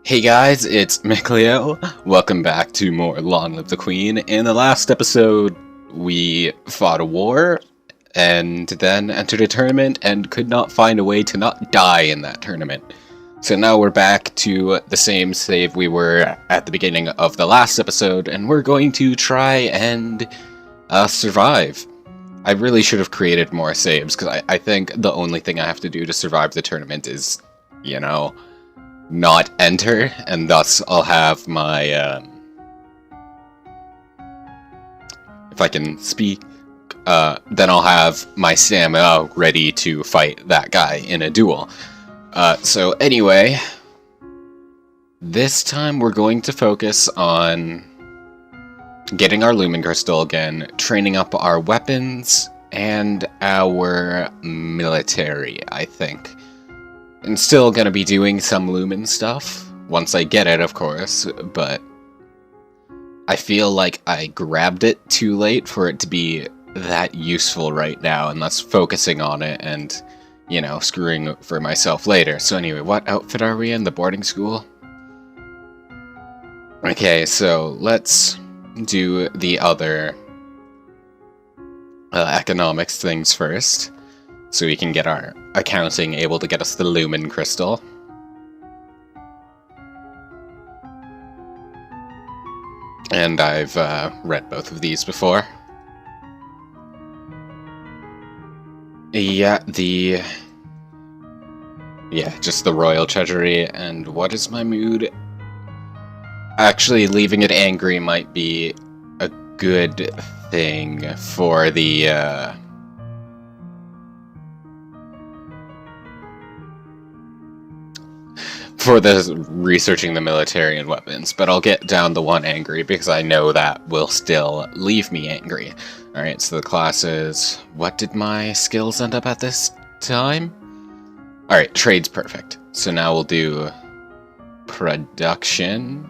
Hey guys, it's Micleo. Welcome back to more Long Live the Queen. In the last episode, we fought a war, and then entered a tournament, and could not find a way to not die in that tournament. So now we're back to the same save we were at the beginning of the last episode, and we're going to try and survive. I really should have created more saves, because I think the only thing I have to do to survive the tournament is, not enter, and thus I'll have my, if I can speak, then I'll have my stamina ready to fight that guy in a duel. So anyway, this time we're going to focus on getting our Lumen Crystal again, training up our weapons, and our military, I think. I'm still gonna be doing some Lumen stuff, once I get it, of course, but I feel like I grabbed it too late for it to be that useful right now, and thus focusing on it and, screwing for myself later. So anyway, what outfit are we in? The boarding school? Okay, so let's do the other economics things first, so we can get our accounting able to get us the Lumen Crystal. And I've read both of these before. Yeah, just the Royal Treasury. And what is my mood? Actually, leaving it angry might be a good thing for the, researching the military and weapons, but I'll get down the one angry because I know that will still leave me angry. Alright, so the classes. What did my skills end up at this time? Alright, trade's perfect. So now we'll do production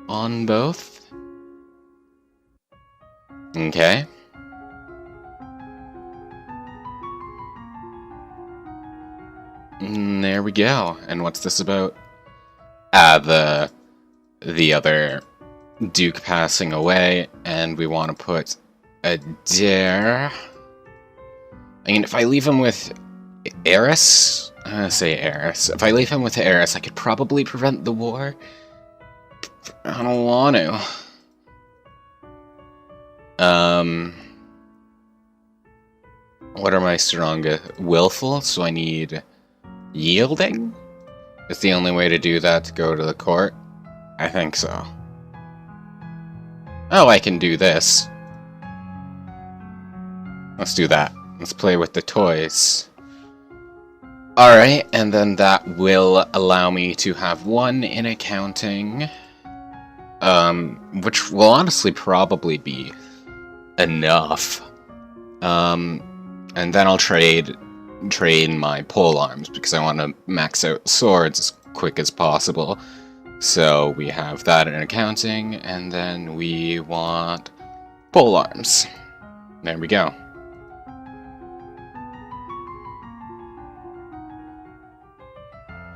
on both. Okay. There we go. And what's this about? The other Duke passing away, and we want to put a dare. I mean, if I leave him with Eris, if I leave him with Eris, I could probably prevent the war. I don't want to. What are my strongest? Willful, so I need yielding? Is the only way to do that to go to the court? I think so. Oh, I can do this. Let's do that. Let's play with the toys. Alright, and then that will allow me to have one in accounting. Which will honestly probably be enough. And then I'll train my pole arms because I want to max out swords as quick as possible. So we have that in accounting, and then we want pole arms. There we go.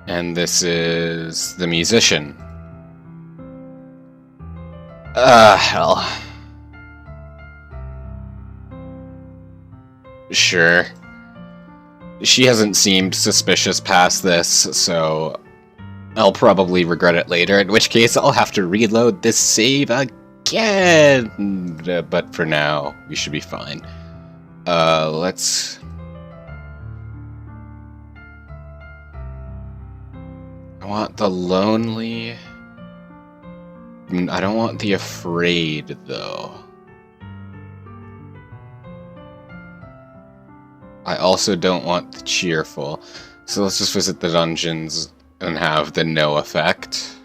And this is the musician. Hell. Sure. She hasn't seemed suspicious past this, so I'll probably regret it later, in which case I'll have to reload this save again! But for now, we should be fine. Let's... I want the lonely... I don't want the afraid, though. I also don't want the cheerful. So let's just visit the dungeons and have the no effect.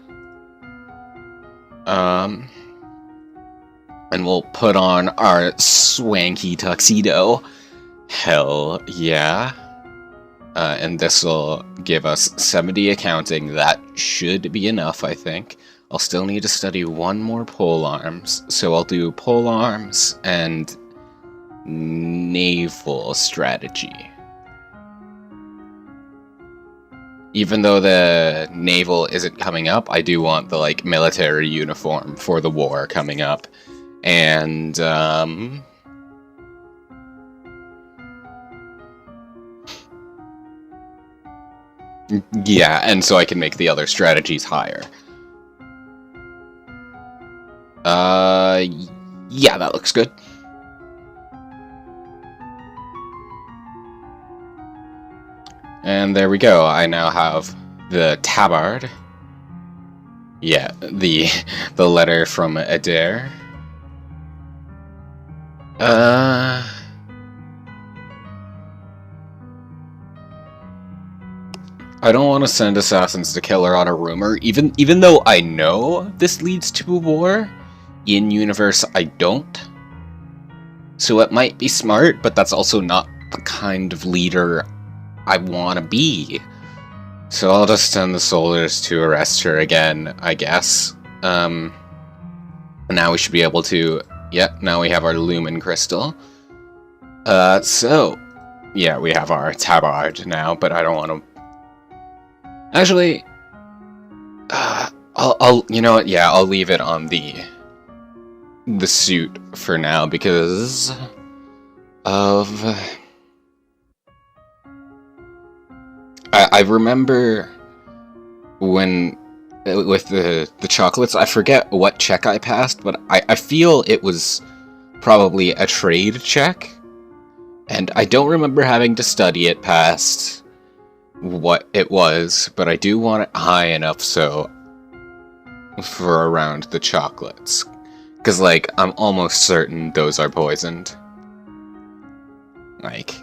And we'll put on our swanky tuxedo. Hell yeah. And this will give us 70 accounting. That should be enough, I think. I'll still need to study one more pole arms. So I'll do pole arms and naval strategy. Even though the naval isn't coming up, I do want the, like, military uniform for the war coming up. And, yeah, and so I can make the other strategies higher. Yeah, that looks good. And there we go. I now have the tabard. Yeah, the letter from Adair. I don't want to send assassins to kill her on a rumor, even though I know this leads to a war. In universe, I don't. So it might be smart, but that's also not the kind of leader I want to be. So I'll just send the soldiers to arrest her again, I guess. Now we should be able to... Yep, now we have our Lumen Crystal. So... Yeah, we have our tabard now, but I don't want to... Actually... I'll... You know what? Yeah, I'll leave it on the suit for now, because... of... I remember when, with the chocolates, I forget what check I passed, but I feel it was probably a trade check, and I don't remember having to study it past what it was, but I do want it high enough so for around the chocolates, because, like, I'm almost certain those are poisoned. Like...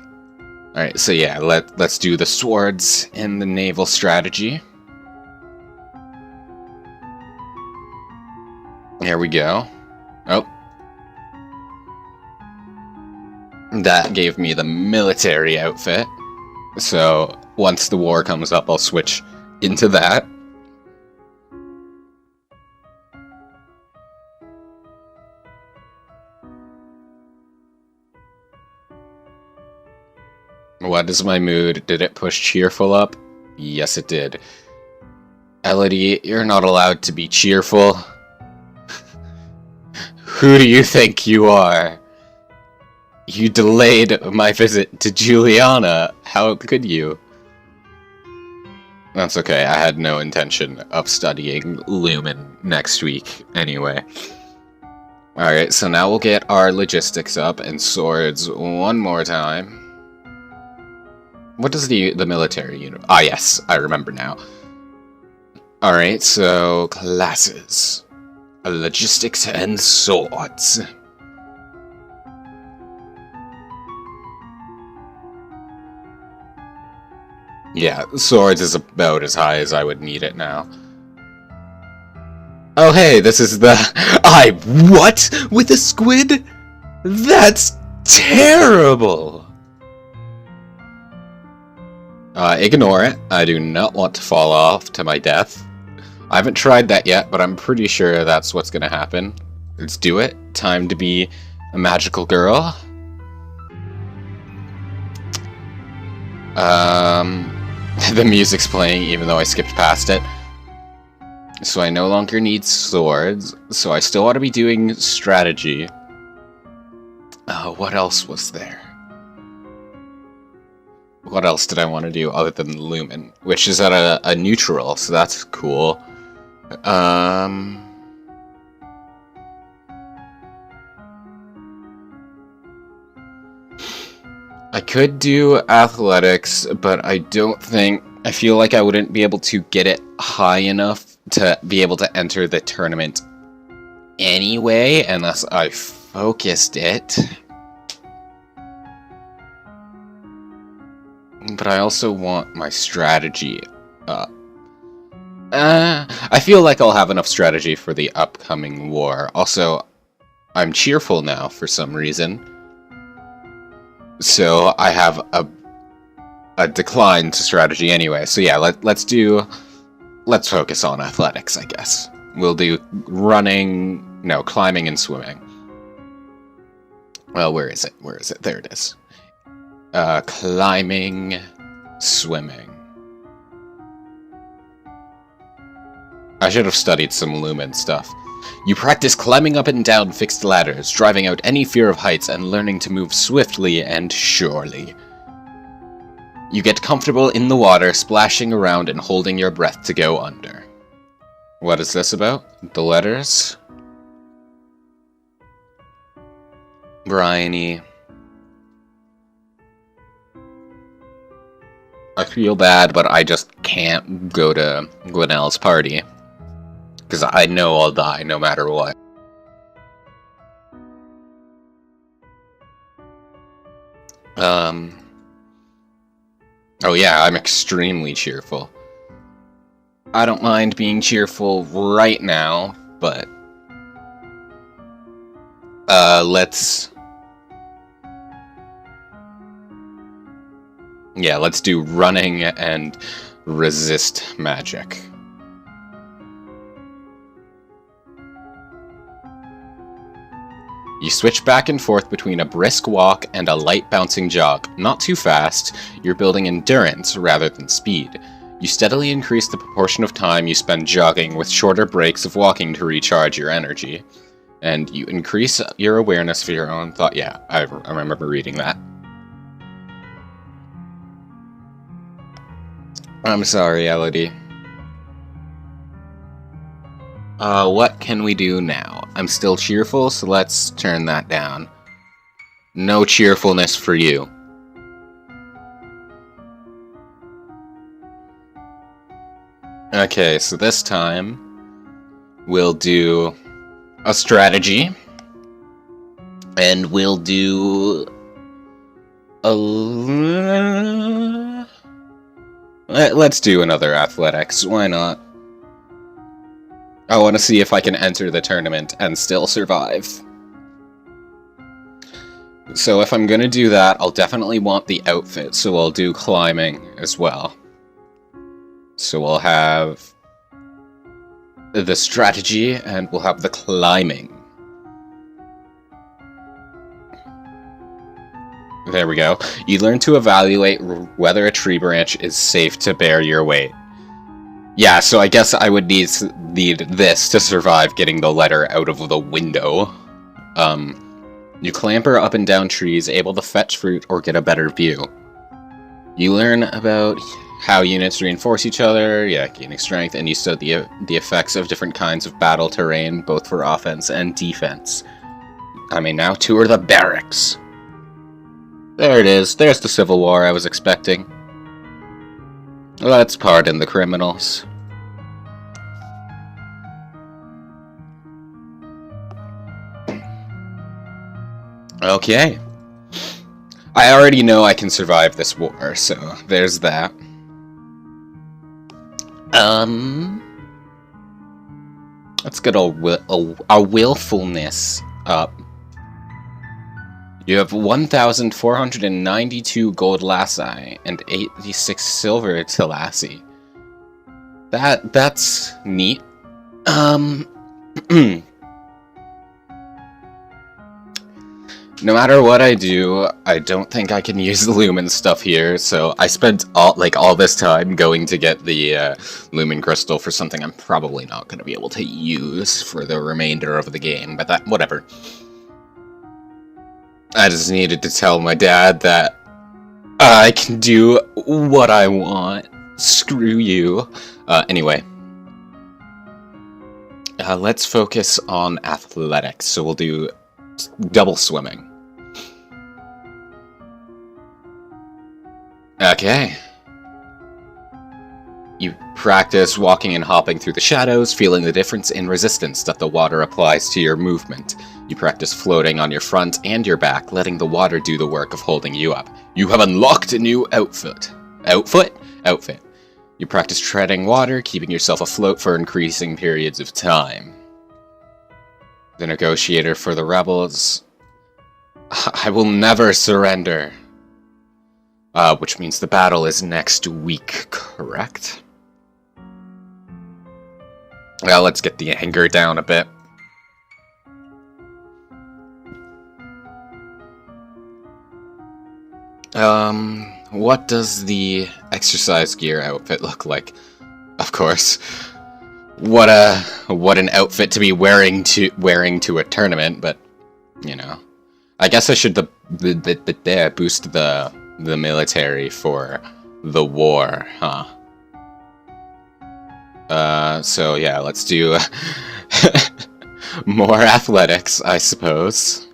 Alright, so yeah, let's do the swords in the naval strategy. Here we go. Oh. That gave me the military outfit. So, once the war comes up, I'll switch into that. What is my mood? Did it push cheerful up? Yes, it did. Elodie, you're not allowed to be cheerful. Who do you think you are? You delayed my visit to Juliana. How could you? That's okay. I had no intention of studying Lumen next week anyway. Alright, so now we'll get our logistics up and swords one more time. What does the military unit... Ah, yes, I remember now. Alright, so classes. Logistics and swords. Yeah, swords is about as high as I would need it now. Oh hey, this is the... What? With a squid? That's terrible! Ignore it. I do not want to fall off to my death. I haven't tried that yet, but I'm pretty sure that's what's gonna happen. Let's do it. Time to be a magical girl. The music's playing even though I skipped past it. So I no longer need swords, so I still want to be doing strategy. What else was there? What else did I want to do other than Lumen? Which is at a neutral, so that's cool. I could do athletics, but I don't think... I feel like I wouldn't be able to get it high enough to be able to enter the tournament anyway, unless I focused it. But I also want my strategy up. I feel like I'll have enough strategy for the upcoming war. Also, I'm cheerful now for some reason. So I have a decline to strategy anyway. So yeah, let's focus on athletics, I guess. We'll do climbing and swimming. Well, where is it? Where is it? There it is. Climbing, swimming. I should have studied some Lumen stuff. You practice climbing up and down fixed ladders, driving out any fear of heights, and learning to move swiftly and surely. You get comfortable in the water, splashing around and holding your breath to go under. What is this about? The letters? Bryony. I feel bad, but I just can't go to Gwinnell's party. Because I know I'll die no matter what. Oh yeah, I'm extremely cheerful. I don't mind being cheerful right now, but... Yeah, let's do running and resist magic. You switch back and forth between a brisk walk and a light bouncing jog. Not too fast, you're building endurance rather than speed. You steadily increase the proportion of time you spend jogging with shorter breaks of walking to recharge your energy. And you increase your awareness for your own thought. Yeah, I remember reading that. I'm sorry, Elodie. What can we do now? I'm still cheerful, so let's turn that down. No cheerfulness for you. Okay, so this time we'll do a strategy, and we'll do a... Let's do another athletics, why not? I want to see if I can enter the tournament and still survive. So if I'm gonna do that, I'll definitely want the outfit, so I'll do climbing as well. So we'll have the strategy, and we'll have the climbing. There we go. You learn to evaluate whether a tree branch is safe to bear your weight. Yeah, so I guess I would need this to survive getting the letter out of the window. You clamber up and down trees, able to fetch fruit or get a better view. You learn about how units reinforce each other, gaining strength, and you study the effects of different kinds of battle terrain, both for offense and defense. I may now tour the barracks. There it is, there's the Civil War I was expecting. Let's pardon the criminals. Okay. I already know I can survive this war, so there's that. Let's get our willfulness up. You have 1,492 gold lassi and 86 silver telassi. That's neat. No matter what I do, I don't think I can use the Lumen stuff here, so I spent all this time going to get the Lumen Crystal for something I'm probably not going to be able to use for the remainder of the game, but whatever. I just needed to tell my dad that I can do what I want. Screw you. Anyway. Let's focus on athletics, so we'll do double swimming. Okay. You practice walking and hopping through the shadows, feeling the difference in resistance that the water applies to your movement. You practice floating on your front and your back, letting the water do the work of holding you up. You have unlocked a new outfit. Outfit. You practice treading water, keeping yourself afloat for increasing periods of time. The negotiator for the rebels. I will never surrender. Which means the battle is next week, correct? Well, let's get the anger down a bit. What does the exercise gear outfit look like? Of course. what an outfit to be wearing to a tournament, but you know. I guess I should boost the military for the war, huh? So yeah, let's do more athletics, I suppose.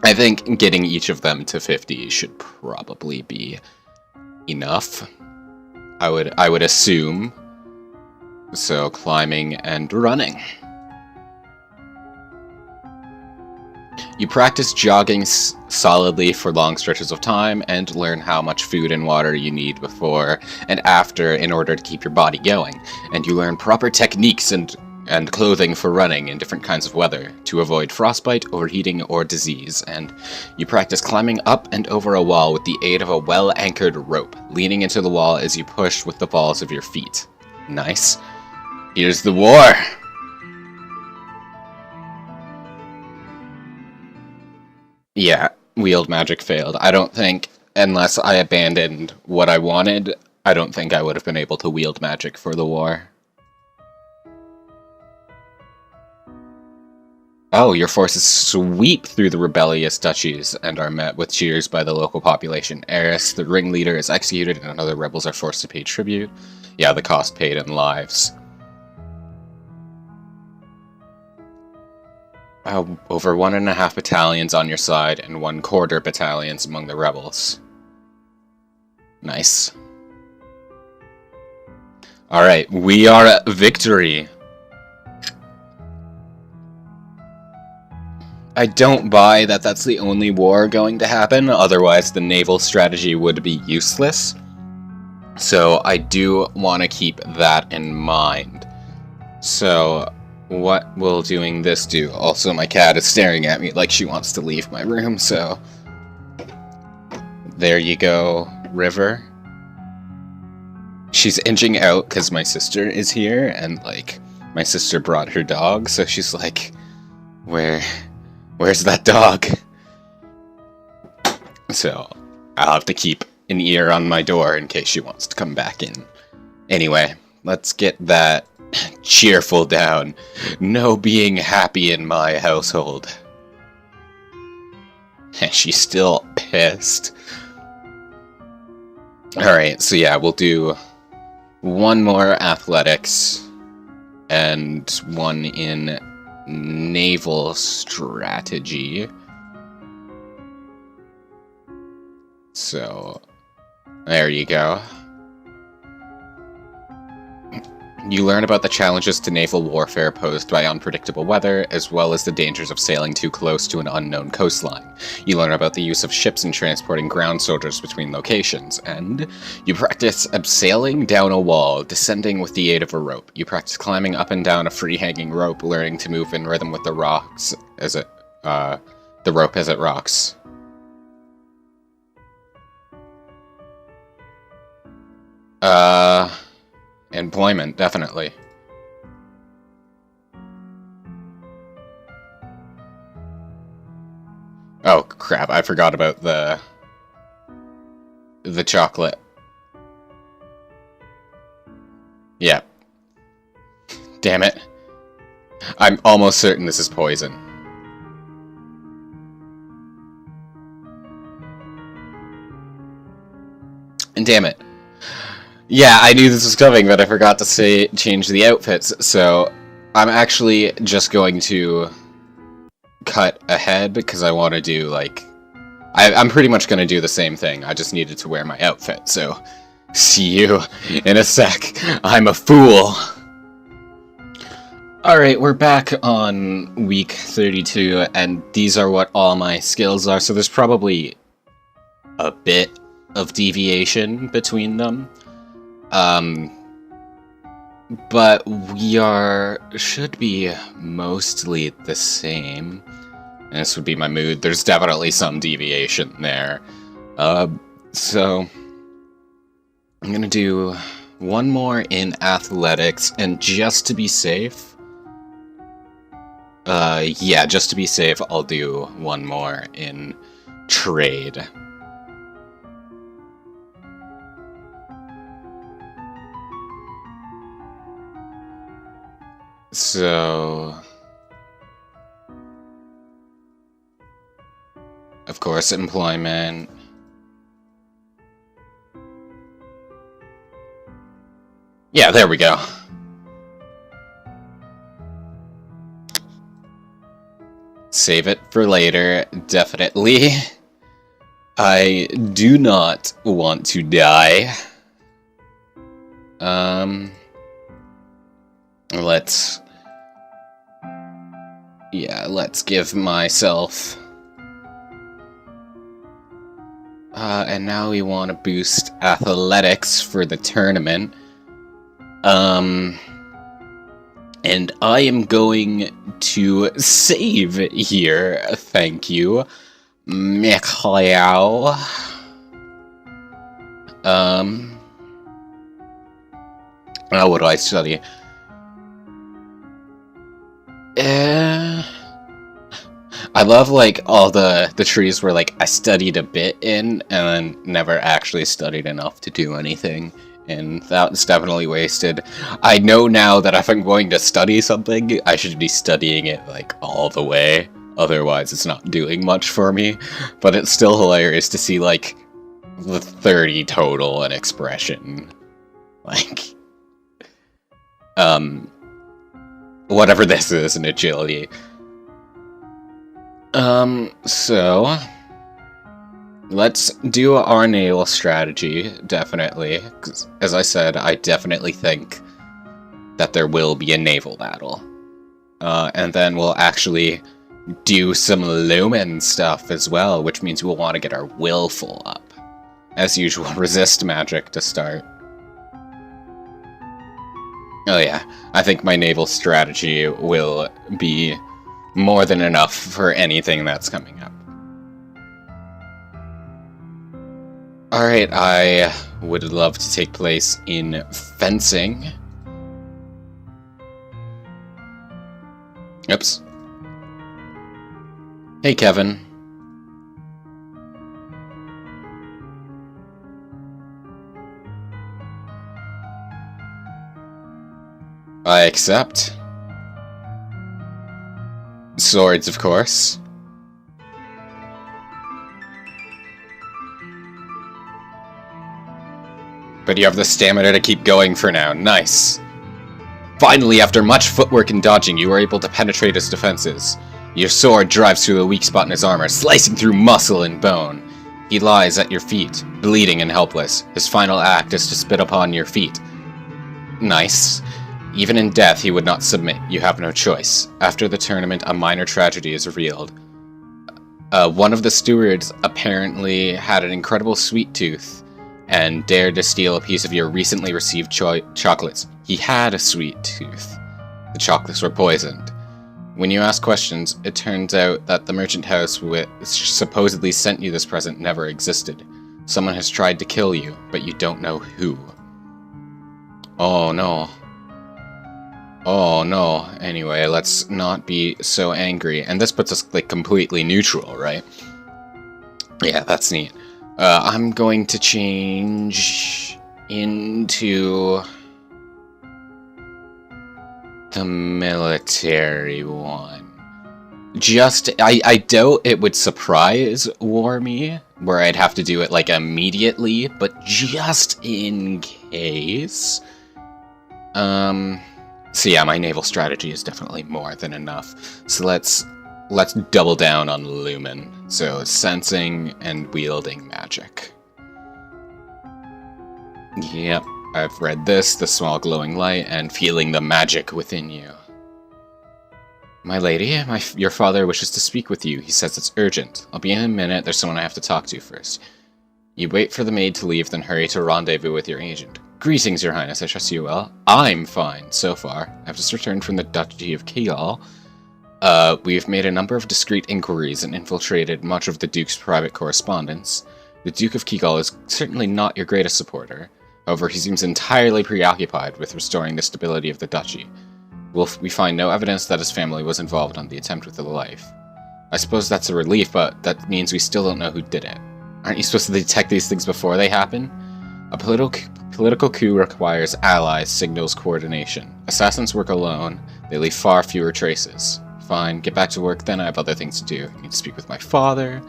I think getting each of them to 50 should probably be enough. I would assume. So climbing and running. You practice jogging solidly for long stretches of time and learn how much food and water you need before and after in order to keep your body going. And you learn proper techniques and clothing for running in different kinds of weather to avoid frostbite, overheating, or disease. And you practice climbing up and over a wall with the aid of a well-anchored rope, leaning into the wall as you push with the balls of your feet. Nice. Here's the war! Yeah, wield magic failed. I don't think, unless I abandoned what I wanted, I don't think I would have been able to wield magic for the war. Oh, your forces sweep through the rebellious duchies and are met with cheers by the local population. Eris, the ringleader, is executed and other rebels are forced to pay tribute. Yeah, the cost paid in lives. Over 1.5 battalions on your side and 1/4 battalions among the rebels. Nice. Alright, we are at victory. I don't buy that that's the only war going to happen, otherwise the naval strategy would be useless. So I do want to keep that in mind. So what will doing this do? Also, my cat is staring at me like she wants to leave my room, so there you go, River. She's inching out because my sister is here, and like my sister brought her dog, so she's like, where's that dog? So I'll have to keep an ear on my door in case she wants to come back in. Anyway, let's get that cheerful down. No being happy in my household. She's still pissed. Alright, so yeah, we'll do one more athletics and one in naval strategy. So, there you go. You learn about the challenges to naval warfare posed by unpredictable weather, as well as the dangers of sailing too close to an unknown coastline. You learn about the use of ships in transporting ground soldiers between locations, and you practice abseiling down a wall, descending with the aid of a rope. You practice climbing up and down a free-hanging rope, learning to move in rhythm with the rocks as it, the rope as it rocks. Employment, definitely. Oh, crap, I forgot about the chocolate. Yeah. Damn it. I'm almost certain this is poison. And damn it. Yeah, I knew this was coming, but I forgot to change the outfits, so I'm actually just going to cut ahead because I want to do, like... I'm pretty much going to do the same thing, I just needed to wear my outfit, so see you in a sec. I'm a fool! Alright, we're back on week 32, and these are what all my skills are, so there's probably a bit of deviation between them. But we should be mostly the same. And this would be my mood. There's definitely some deviation there. So I'm gonna do one more in athletics, and just to be safe, yeah, just to be safe, I'll do one more in trade. So... Of course, employment. Yeah, there we go. Save it for later, definitely. I do not want to die. Let's give myself... and now we want to boost athletics for the tournament. And I am going to save here, thank you, Mikhail. Now what do I study? I love, like, all the trees where, like, I studied a bit in, and then never actually studied enough to do anything. And that's definitely wasted. I know now that if I'm going to study something, I should be studying it, like, all the way. Otherwise, it's not doing much for me. But it's still hilarious to see, like, the 30 total in expression. Like, whatever this is in agility. So... Let's do our naval strategy, definitely. 'Cause, as I said, I definitely think that there will be a naval battle. And then we'll actually do some lumen stuff as well, which means we'll want to get our willful up. As usual, resist magic to start. Oh yeah, I think my naval strategy will be more than enough for anything that's coming up. Alright, I would love to take place in fencing. Oops. Hey, Kevin. I accept. Swords, of course. But you have the stamina to keep going for now. Nice. Finally, after much footwork and dodging, you are able to penetrate his defenses. Your sword drives through a weak spot in his armor, slicing through muscle and bone. He lies at your feet, bleeding and helpless. His final act is to spit upon your feet. Nice. Even in death, he would not submit. You have no choice. After the tournament, a minor tragedy is revealed. One of the stewards apparently had an incredible sweet tooth and dared to steal a piece of your recently received chocolates. He had a sweet tooth. The chocolates were poisoned. When you ask questions, it turns out that the merchant house which supposedly sent you this present never existed. Someone has tried to kill you, but you don't know who. Oh no. Oh no. Anyway, let's not be so angry. And this puts us, like, completely neutral, right? Yeah, that's neat. I'm going to change into the military one. I doubt it would surprise war me, where I'd have to do it, like, immediately, but just in case. So yeah, my naval strategy is definitely more than enough. So let's double down on Lumen. So sensing and wielding magic. Yep, I've read this, the small glowing light, and feeling the magic within you. My lady, your father wishes to speak with you. He says it's urgent. I'll be in a minute. There's someone I have to talk to first. You wait for the maid to leave, then hurry to rendezvous with your agent. Greetings, Your Highness. I trust you well. I'm fine, so far. I've just returned from the Duchy of Kigal. We've made a number of discreet inquiries and infiltrated much of the Duke's private correspondence. The Duke of Kigal is certainly not your greatest supporter. However, he seems entirely preoccupied with restoring the stability of the Duchy. We find no evidence that his family was involved on the attempt with the life. I suppose that's a relief, but that means we still don't know who did it. Aren't you supposed to detect these things before they happen? A Political coup requires allies, signals coordination. Assassins work alone. They leave far fewer traces. Fine, get back to work then, I have other things to do. I need to speak with my father.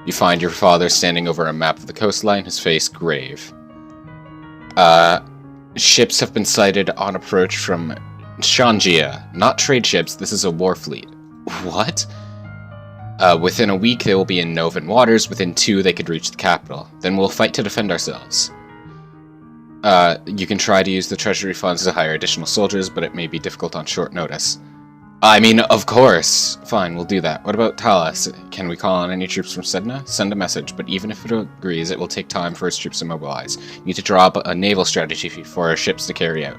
You find your father standing over a map of the coastline, his face grave. Ships have been sighted on approach from Shanjia. Not trade ships, this is a war fleet. What? Within a week, they will be in Novan waters. Within 2, they could reach the capital. Then we'll fight to defend ourselves. You can try to use the treasury funds to hire additional soldiers, but it may be difficult on short notice. I mean, of course! Fine, we'll do that. What about Talas? Can we call on any troops from Sedna? Send a message, but even if it agrees, it will take time for its troops to mobilize. You need to draw up a naval strategy for our ships to carry out.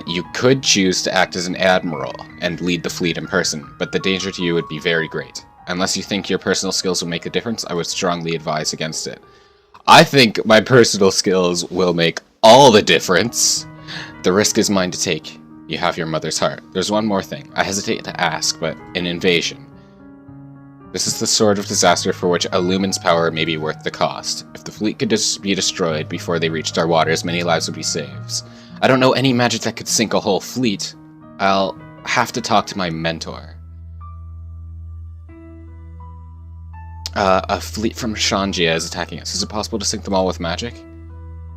You could choose to act as an admiral and lead the fleet in person, but the danger to you would be very great. Unless you think your personal skills will make a difference, I would strongly advise against it. I think my personal skills will make all the difference. The risk is mine to take. You have your mother's heart. There's one more thing. I hesitate to ask, but an invasion. This is the sort of disaster for which a lumen's power may be worth the cost. If the fleet could be destroyed before they reached our waters, many lives would be saved. I don't know any magic that could sink a whole fleet. I'll have to talk to my mentor. A fleet from Shanjia is attacking us. Is it possible to sink them all with magic?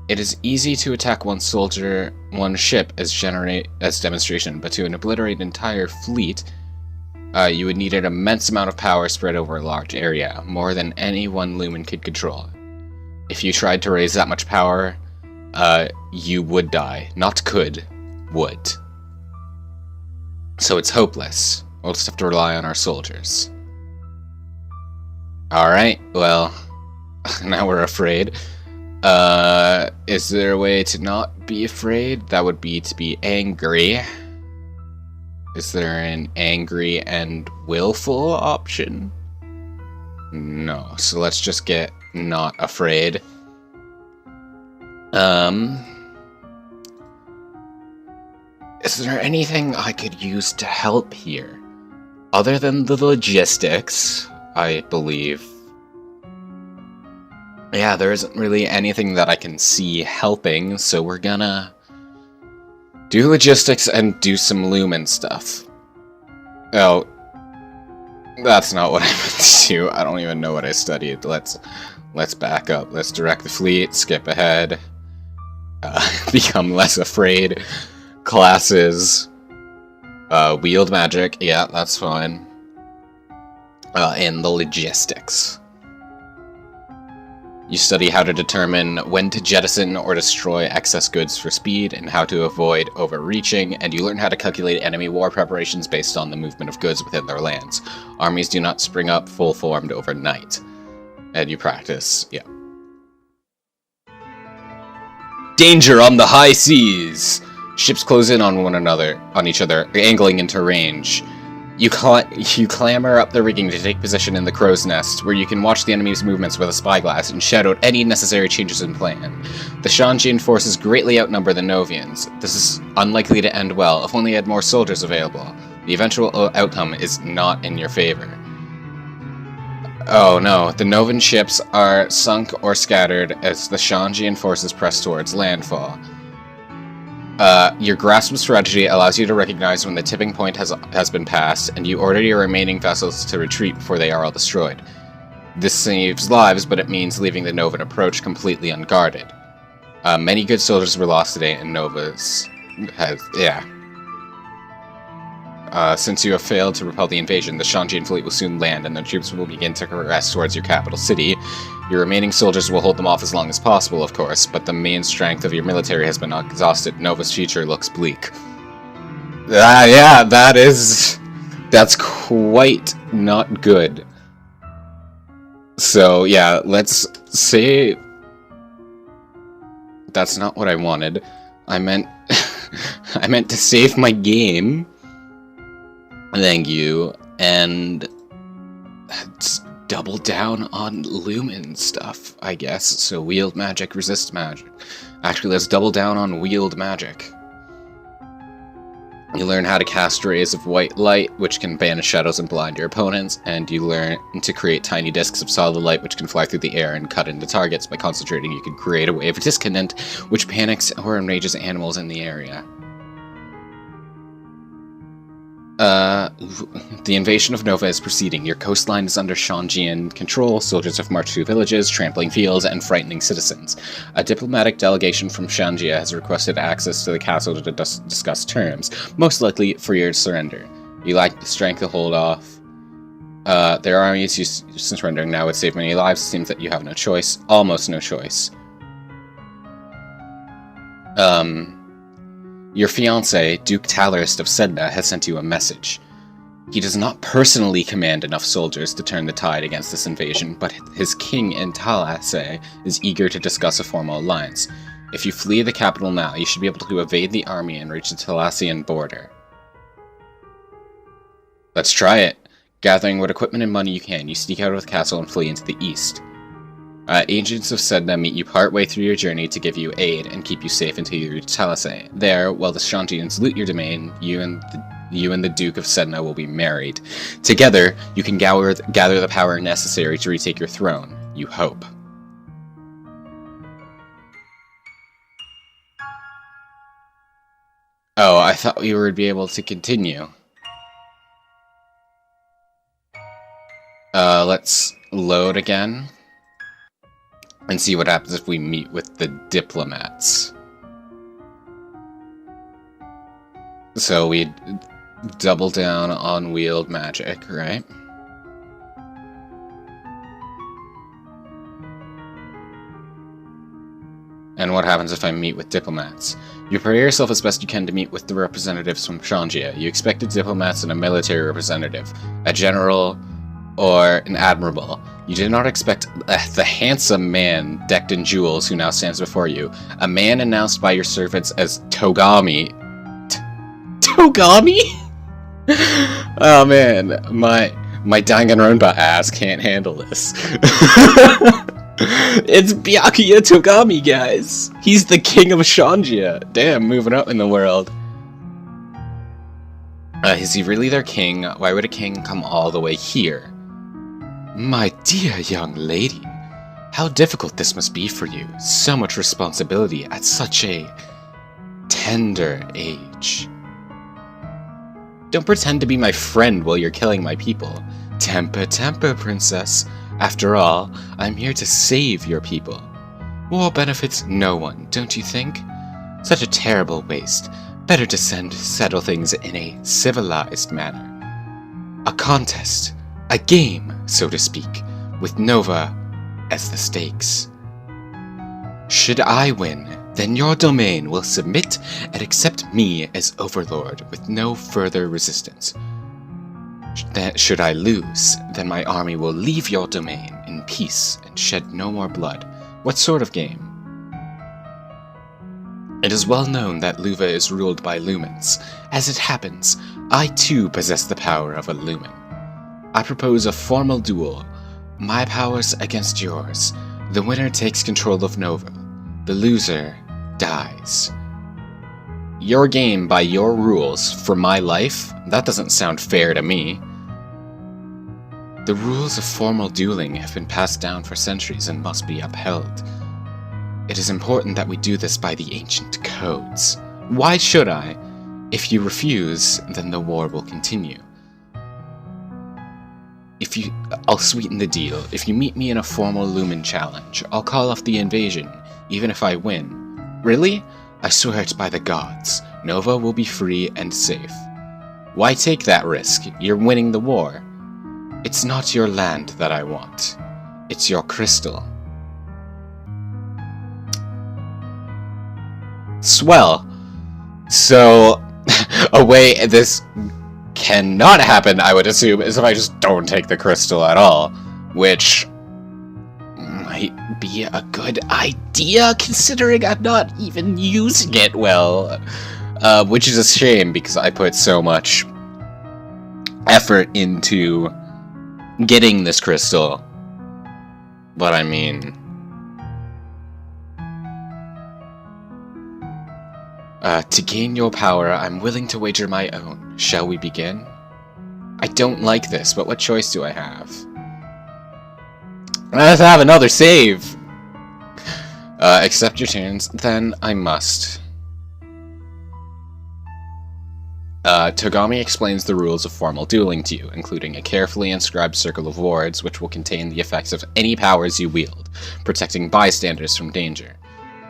It is easy to attack one soldier, one ship as demonstration, but to obliterate an entire fleet, you would need an immense amount of power spread over a large area, more than any one lumen could control. If you tried to raise that much power, you would die. Not could, would. So it's hopeless. We'll just have to rely on our soldiers. Alright, well, now we're afraid. Is there a way to not be afraid? That would be to be angry. Is there an angry and willful option? No, so let's just get not afraid. Is there anything I could use to help here? Other than the logistics, I believe. Yeah, there isn't really anything that I can see helping, so we're gonna do logistics and do some lumen stuff. Oh, that's not what I meant to do. I don't even know what I studied. Let's back up. Let's direct the fleet, skip ahead, become less afraid. Classes, wield magic, yeah, that's fine. And the logistics. You study how to determine when to jettison or destroy excess goods for speed, and how to avoid overreaching, and you learn how to calculate enemy war preparations based on the movement of goods within their lands. Armies do not spring up full-formed overnight. And you practice, yeah. Danger on the high seas! Ships close in on each other, angling into range. You clamber up the rigging to take position in the crow's nest, where you can watch the enemy's movements with a spyglass and shout out any necessary changes in plan. The Shanjian forces greatly outnumber the Novians. This is unlikely to end well, if only you had more soldiers available. The eventual outcome is not in your favor. Oh no, the Novan ships are sunk or scattered as the Shanjian forces press towards landfall. Your grasp of strategy allows you to recognize when the tipping point has been passed, and you order your remaining vessels to retreat before they are all destroyed. This saves lives, but it means leaving the Novan approach completely unguarded. Many good soldiers were lost today, and since you have failed to repel the invasion, the Shanjian fleet will soon land, and the troops will begin to progress towards your capital city. Your remaining soldiers will hold them off as long as possible, of course, but the main strength of your military has been exhausted. Nova's future looks bleak. Yeah, that's quite not good. So, yeah, let's say... That's not what I wanted. I meant... I meant to save my game. Thank you, and let's double down on lumen stuff, I guess. So wield magic, resist magic. Actually, let's double down on wield magic. You learn how to cast rays of white light, which can banish shadows and blind your opponents, and you learn to create tiny discs of solid light, which can fly through the air and cut into targets. By concentrating, you can create a wave of discontent, which panics or enrages animals in the area. The invasion of Nova is proceeding. Your coastline is under Shanjian control. Soldiers have marched through villages, trampling fields, and frightening citizens. A diplomatic delegation from Shanjia has requested access to the castle to discuss terms, most likely for your surrender. You lack the strength to hold off. Their army is used to surrendering now would save many lives. It seems that you have no choice. Almost no choice. Your fiancé, Duke Talarist of Sedna, has sent you a message. He does not personally command enough soldiers to turn the tide against this invasion, but his king in Talasay is eager to discuss a formal alliance. If you flee the capital now, you should be able to evade the army and reach the Talasian border. Let's try it. Gathering what equipment and money you can, you sneak out of the castle and flee into the east. Agents of Sedna meet you partway through your journey to give you aid and keep you safe until you reach Talasay. There, while the Shantians loot your domain, you and the Duke of Sedna will be married. Together, you can gather the power necessary to retake your throne. You hope. Oh, I thought we would be able to continue. Let's load again. And see what happens if we meet with the diplomats. So we double down on wield magic, right? And what happens if I meet with diplomats? You prepare yourself as best you can to meet with the representatives from Shanjia. You expected diplomats and a military representative, a general, or an admiral. You did not expect the handsome man decked in jewels who now stands before you. A man announced by your servants as Togami. Togami? Oh man, my Danganronpa ass can't handle this. It's Byakuya Togami, guys! He's the king of Shanjia. Damn, moving up in the world. Is he really their king? Why would a king come all the way here? My dear young lady, how difficult this must be for you. So much responsibility at such a tender age. Don't pretend to be my friend while you're killing my people. Temper, temper, princess. After all, I'm here to save your people. War benefits no one, don't you think? Such a terrible waste. Better to settle things in a civilized manner. A contest. A game, so to speak, with Nova as the stakes. Should I win, then your domain will submit and accept me as overlord with no further resistance. Should I lose, then my army will leave your domain in peace and shed no more blood. What sort of game? It is well known that Luva is ruled by lumens. As it happens, I too possess the power of a lumen. I propose a formal duel. My powers against yours. The winner takes control of Nova. The loser dies. Your game by your rules for my life? That doesn't sound fair to me. The rules of formal dueling have been passed down for centuries and must be upheld. It is important that we do this by the ancient codes. Why should I? If you refuse, then the war will continue. I'll sweeten the deal. If you meet me in a formal Lumen challenge, I'll call off the invasion, even if I win. Really? I swear it by the gods. Nova will be free and safe. Why take that risk? You're winning the war. It's not your land that I want. It's your crystal. Swell. So, a way this cannot happen, I would assume, is if I just don't take the crystal at all, which might be a good idea, considering I'm not even using it well, which is a shame, because I put so much effort into getting this crystal, but I mean, To gain your power, I'm willing to wager my own. Shall we begin? I don't like this, but what choice do I have? I have to have another save! Accept your turns, then I must. Togami explains the rules of formal dueling to you, including a carefully inscribed circle of wards, which will contain the effects of any powers you wield, protecting bystanders from danger.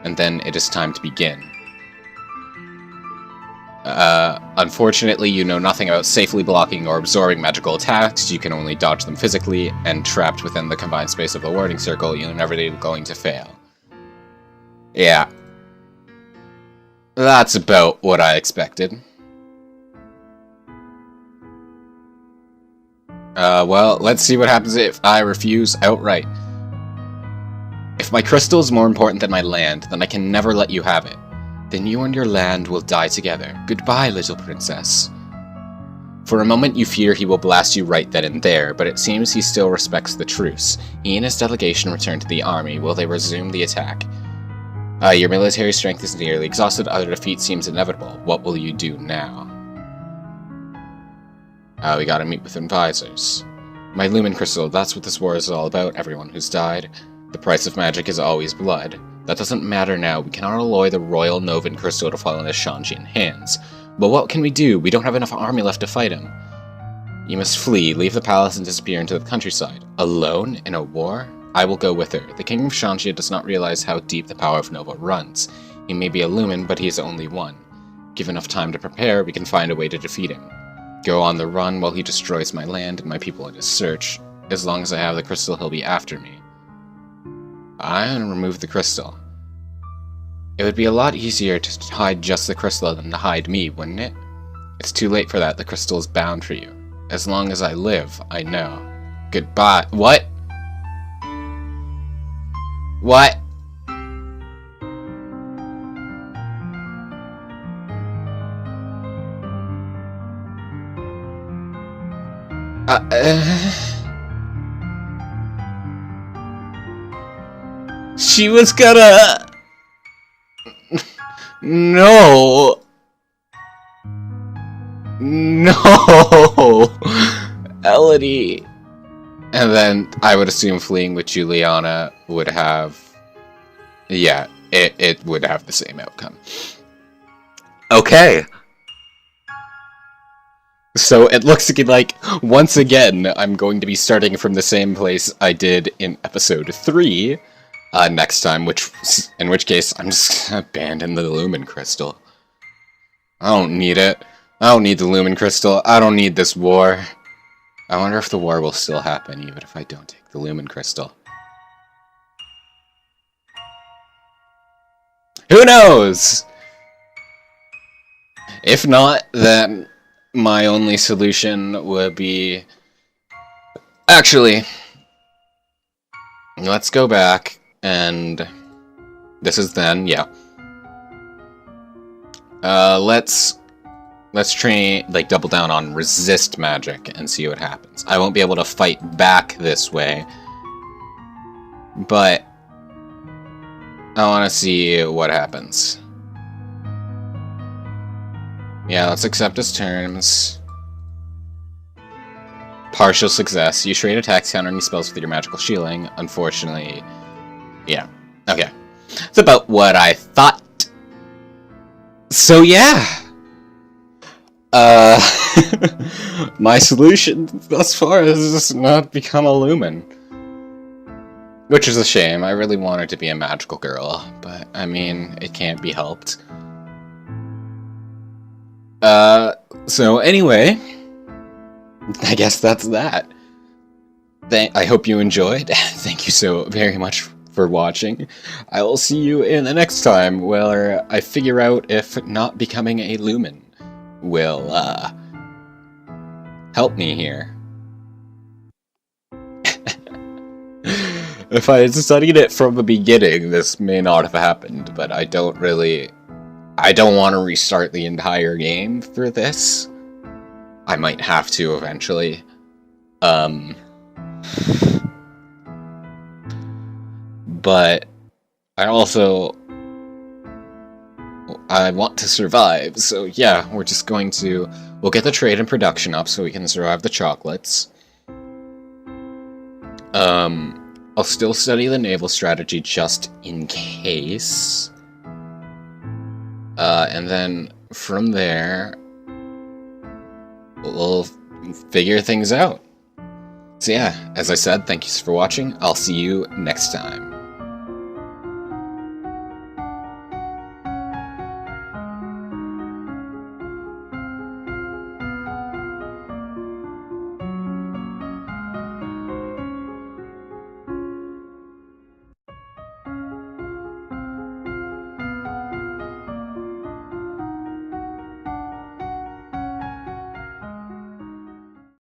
And then it is time to begin. Unfortunately, you know nothing about safely blocking or absorbing magical attacks. You can only dodge them physically, and trapped within the combined space of the warding circle, you're never going to fail. Yeah. That's about what I expected. Well, let's see what happens if I refuse outright. If my crystal is more important than my land, then I can never let you have it. Then you and your land will die together. Goodbye, little princess. For a moment you fear he will blast you right then and there, but it seems he still respects the truce. He and his delegation return to the army. Will they resume the attack? Your military strength is nearly exhausted. Other defeat seems inevitable. What will you do now? We gotta meet with advisors. My Lumen Crystal, that's what this war is all about, everyone who's died. The price of magic is always blood. That doesn't matter now. We cannot allow the Royal Novan Crystal to fall into Shanjian hands. But what can we do? We don't have enough army left to fight him. You must flee, leave the palace, and disappear into the countryside. Alone? In a war? I will go with her. The King of Shanjia does not realize how deep the power of Nova runs. He may be a Lumen, but he is only one. Give enough time to prepare, we can find a way to defeat him. Go on the run while he destroys my land and my people in his search. As long as I have the crystal, he'll be after me. I'm gonna remove the crystal. It would be a lot easier to hide just the crystal than to hide me, wouldn't it? It's too late for that. The crystal is bound for you. As long as I live, I know. Goodbye. What? What? She was gonna... No! No! Elodie! And then I would assume fleeing with Juliana would have... Yeah, it would have the same outcome. Okay. So it looks like, once again, I'm going to be starting from the same place I did in episode 3 next time, in which case I'm just gonna abandon the Lumen Crystal. I don't need it. I don't need the Lumen Crystal. I don't need this war. I wonder if the war will still happen even if I don't take the Lumen Crystal. Who knows? If not, then my only solution would be... Actually, let's go back, and this is then, yeah. Let's train, double down on resist magic and see what happens. I won't be able to fight back this way, but I want to see what happens. Yeah, let's accept his terms. Partial success. You trade attacks countering spells with your magical shielding. Unfortunately, yeah. Okay. It's about what I thought. So yeah. My solution thus far is just not become a Lumen. Which is a shame. I really wanted to be a magical girl, but I mean, it can't be helped. So anyway, I guess that's that. I hope you enjoyed. Thank you so very much for watching. I will see you in the next time where I figure out if not becoming a Lumen will, help me here. If I had studied it from the beginning, this may not have happened, but I don't want to restart the entire game for this. I might have to eventually. But I also I want to survive, so yeah, we're just going to... We'll get the trade and production up so we can survive the chocolates. I'll still study the naval strategy just in case. And then from there, we'll figure things out. So yeah, as I said, thank you for watching. I'll see you next time.